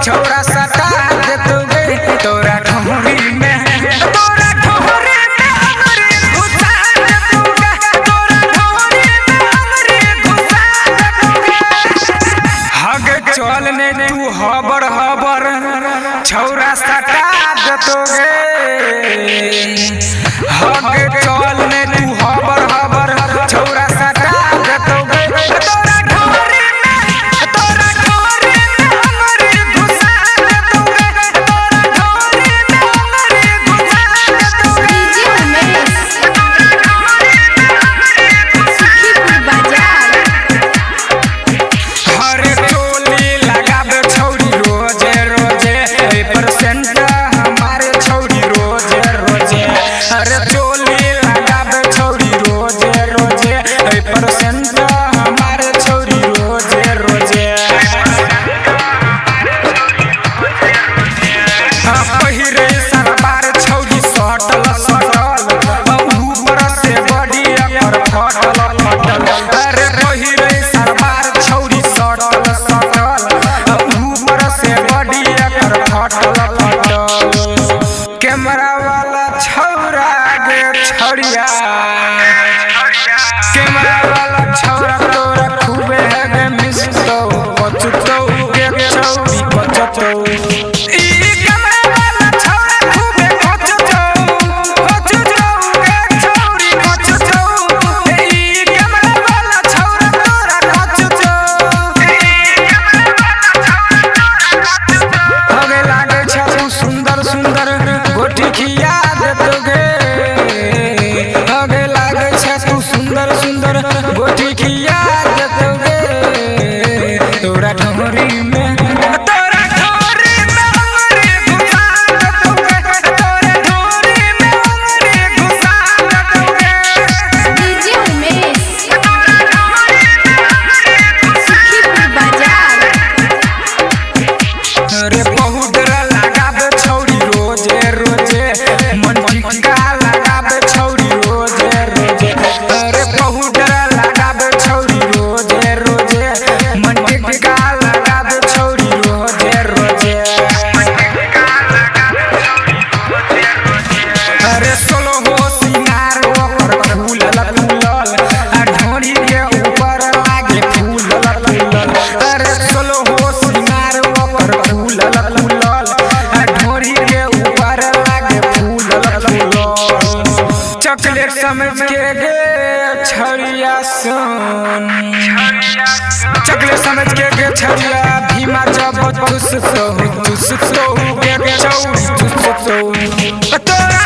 छौरा सटा दे दोगे तोरा ढोरी में तोरा ढोरी में अंगूरी घुसा दे दोगे तोरा ढोरी में अंगूरी घुसा दे दोगे हग चलने तू हबर हबर छौरा सटा दे दोगे हग चलने तू हबर हबर छौरा सटा दे दोगे तोरा ढोरी में अंगूरी घुसा दे दोगे तोरा ढोरी में अंगूरी घुसा दे दोगे हरे टोली लगाबे छौरी रोजे रोजे 1% हमारे छौरी रोजे रोजे हरे टोली लगाबे छौरी रोजे रोजे 1% हमारे छौरी रोजे रोजे पहिरे सरबार छौरी सटल सटल ऊपर से बड़ी अकर फटल फटल अरे पहिरे सरबार छौरी सटल सटल ऊपर से बड़ी अकर फटल फटल कैमरा वाला छौरा गे छौरिया कैमरा वाला छौरा तोरा खूबे है गे मिसतो पचतो गे छौरी पचतो सुंदर सुंदर गोटी खिया दे दोगे हगे लागे छे तू सुंदर सुंदर गोटी खिया दे दोगे तोरा ढोरी में अंगूरी घुसा दे दोगे तोरा ढोरी में अंगूरी घुसा दे दोगे अरे बहुडर लगाबे छौरी रोजे रोजे मन टिका लगाबे छौरी रोजे रोजे अरे बहुडर लगाबे छौरी रोजे रोजे मन टिका लगाबे छौरी रोजे रोजे अरे सोलो हो सिंगार ओकर फूलल फूलल आ ढोरी के ऊपर लागे फूलल फूलल अरे सोलो हो सिंगार ओकर फूलल फूलल आ ढोरी के ऊपर लागे फूलल फूलल चॉकलेट समझ के गे छरिया सन चॉकलेट समझ के गे छरिया भीमा जब चुसतो गे छौरी चुसतो तोरा